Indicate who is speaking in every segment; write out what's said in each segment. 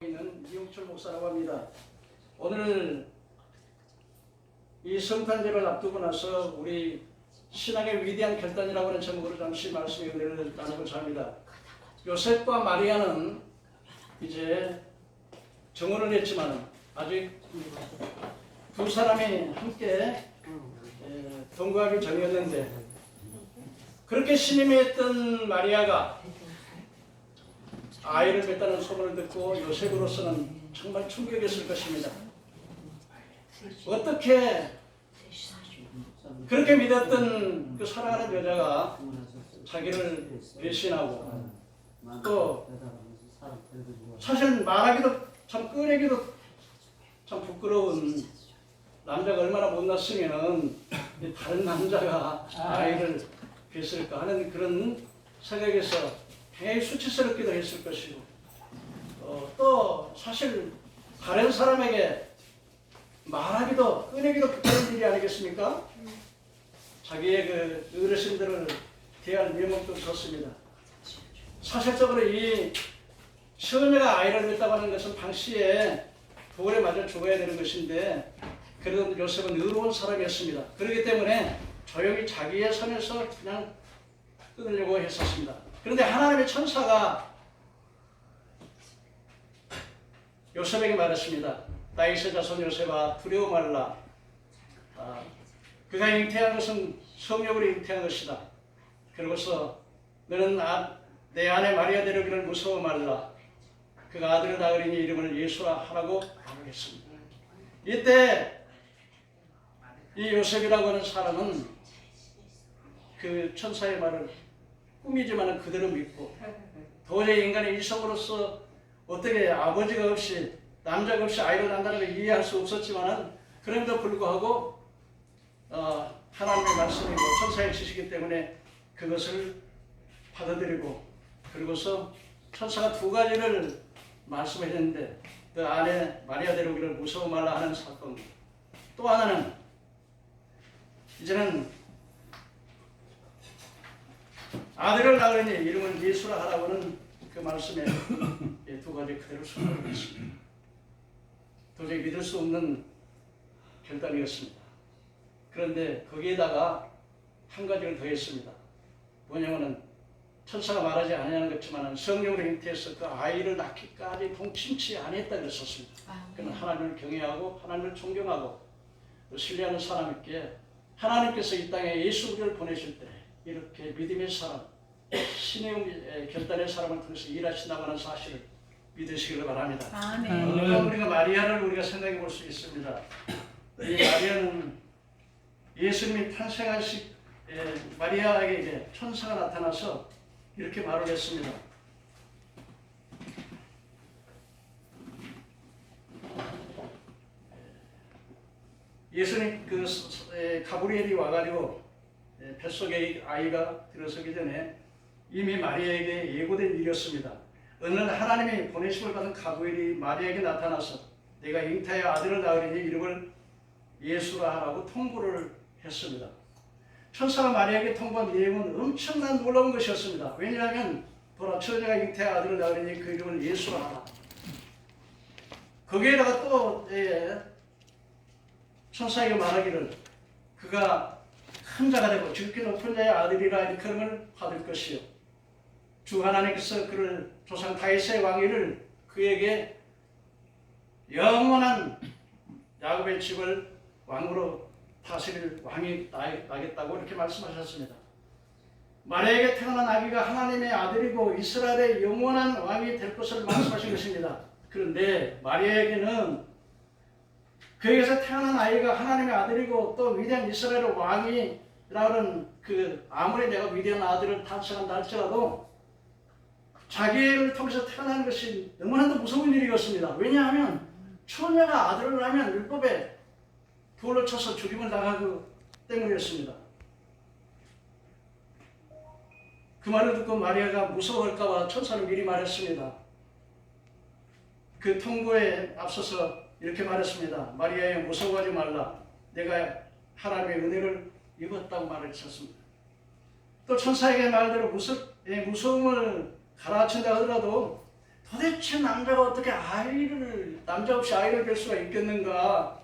Speaker 1: 있는 이용철 목사라고 합니다. 오늘 이 성탄절을 앞두고 나서 우리 신앙의 위대한 결단이라고 하는 제목으로 잠시 말씀의 은혜를 나누고자 합니다. 요셉과 마리아는 이제 정혼을 했지만 아직 두 사람이 함께 동거하기 전이었는데, 그렇게 신임이 했던 마리아가 아이를 낳았다는 소문을 듣고 요셉으로서는 정말 충격이었을 것입니다. 어떻게 그렇게 믿었던 그 사랑하는 여자가 자기를 배신하고, 또 사실 말하기도 참 꺼내기도 참 부끄러운 남자가 얼마나 못났으면 다른 남자가 아이를 뵀을까 하는 그런 생각에서 굉장히 수치스럽기도 했을 것이고, 또 사실 다른 사람에게 말하기도 꺼내기도 부끄러운 일이 아니겠습니까? 자기의 그 어르신들을 대할 면목도 좋습니다. 사실적으로 이 처녀가 아이를 낳았다고 하는 것은 당시에 돌에 맞아 죽어야 되는 것인데, 그래도 요셉은 의로운 사람이었습니다. 그렇기 때문에 조용히 자기의 선에서 그냥 끊으려고 했었습니다. 그런데 하나님의 천사가 요셉에게 말했습니다. 다윗의 자손 요셉아, 두려워 말라. 그가 잉태한 것은 성령으로 잉태한 것이다. 그러고서 너는 내 아내 마리아 데려기를 무서워 말라. 그가 아들을 낳으리니 이름을 예수라 하라고 말하겠습니다. 이때 이 요셉이라고 하는 사람은 그 천사의 말을 꿈이지만 그대로 믿고, 도저히 인간의 이성으로서 어떻게 아버지가 없이 남자가 없이 아이를 낳는다는 걸 이해할 수 없었지만, 그럼에도 불구하고 하나님의 말씀이고 천사의 지시기 때문에 그것을 받아들이고, 그리고서 천사가 두 가지를 말씀했는데, 그 아내 마리아 데려오기를 무서워 말라 하는 사건, 또 하나는 이제는 아들을 낳으니 이름은 예수라 하라고 하는 그 말씀에 두 가지 그대로 순종을 했습니다. 도저히 믿을 수 없는 결단이었습니다. 그런데 거기에다가 한 가지를 더했습니다. 뭐냐면은 천사가 말하지 않냐는 것지만 성령으로 잉태해서 그 아이를 낳기까지 동침치 않았다 그랬었습니다. 그는 하나님을 경외하고 하나님을 존경하고 신뢰하는 사람에게 하나님께서 이 땅에 예수 그리스도를 보내실 때 이렇게 믿음의 사람, 신의 결단의 사람을 통해서 일하신다고 하는 사실을 믿으시기를 바랍니다. 우리가 마리아를 우리가 생각해 볼 수 있습니다. 이 마리아는 예수님이 탄생하신 마리아에게 천사가 나타나서 이렇게 말을 했습니다. 예수님 가브리엘이 와가지고 뱃속에 아이가 들어서기 전에 이미 마리아에게 예고된 일이었습니다. 어느 날 하나님이 보내심을 받은 가브리엘이 마리아에게 나타나서 내가 잉태하여 아들을 낳으리니 이름을 예수라 하라고 통보를 했습니다. 천사가 마리아에게 통보한 내용은 엄청난 놀라운 것이었습니다. 왜냐하면 보라, 처녀가 잉태하여 아들을 낳으리니 그 이름을 예수라 하라. 거기에다가 또 천사에게 말하기를 그가 큰 자가 되고 지극히 높은 자의 아들이라 일컬음을 받을 것이요, 주 하나님께서 그를 조상 다윗의 왕위를 그에게 영원한 야곱의 집을 왕으로 다스릴 왕이 나겠다고 이렇게 말씀하셨습니다. 마리아에게 태어난 아기가 하나님의 아들이고 이스라엘의 영원한 왕이 될 것을 말씀하신 것입니다. 그런데 마리아에게는 그에게서 태어난 아이가 하나님의 아들이고 또 위대한 이스라엘의 왕이라는 아무리 내가 위대한 아들을 탄생한다 할지라도 자기를 통해서 태어나는 것이 너무나도 무서운 일이었습니다. 왜냐하면 처녀가 아들을 낳으면 율법에 돌로 쳐서 죽임을 당하기 때문이었습니다. 그 말을 듣고 마리아가 무서워할까봐 천사는 미리 말했습니다. 그 통보에 앞서서 이렇게 말했습니다. 마리아야, 무서워하지 말라. 내가 하나님의 은혜를 입었다고 말했었습니다. 또 천사에게 말대로 무서움을 가라앉힌다 하더라도 도대체 남자가 어떻게 남자 없이 아이를 뵐 수가 있겠는가?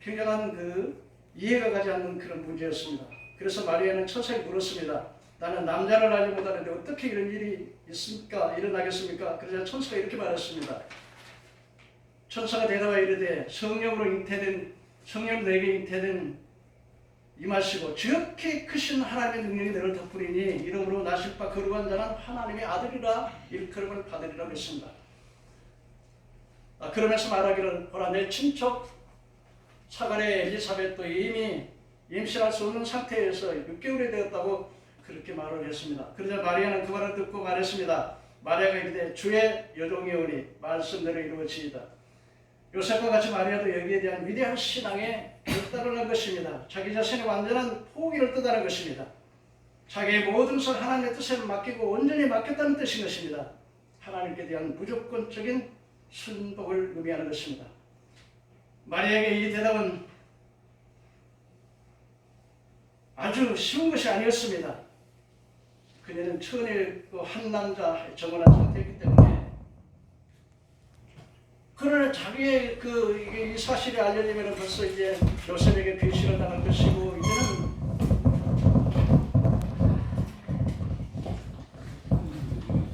Speaker 1: 굉장한 이해가 가지 않는 그런 문제였습니다. 그래서 마리아는 천사에게 물었습니다. 나는 남자를 알지 못하는데 어떻게 이런 일이 일어나겠습니까? 그러자 천사가 이렇게 말했습니다. 천사가 대답하여 이르되 성령 내게 잉태된 임하시고 지극히 크신 하나님의 능력이 너를 덮으리니 이름으로 나실 바 거룩한 자는 하나님의 아들이라 일컬음을 받으리라고 했습니다. 그러면서 말하기를 보라 내 친척 사간의 엘리사벳도 이미 임신할 수 없는 상태에서 6개월이 되었다고 그렇게 말을 했습니다. 그러자 마리아는 그 말을 듣고 말했습니다. 마리아가 이르되 주의 여종이 오니 말씀대로 이루어지이다. 요셉과 같이 마리아도 여기에 대한 위대한 신앙에 잇따르는 것입니다. 자기 자신의 완전한 포기를 뜻하는 것입니다. 자기의 모든 것을 하나님의 뜻에 맡기고 온전히 맡겼다는 뜻인 것입니다. 하나님께 대한 무조건적인 순복을 의미하는 것입니다. 마리아에게 이 대답은 아주 쉬운 것이 아니었습니다. 그녀는 처녀의 한 남자 정원한 상태이기 때문에 그러나 자기의 이 사실이 알려지면 벌써 이제 요셉에게 배신을 당할 것이고 이제는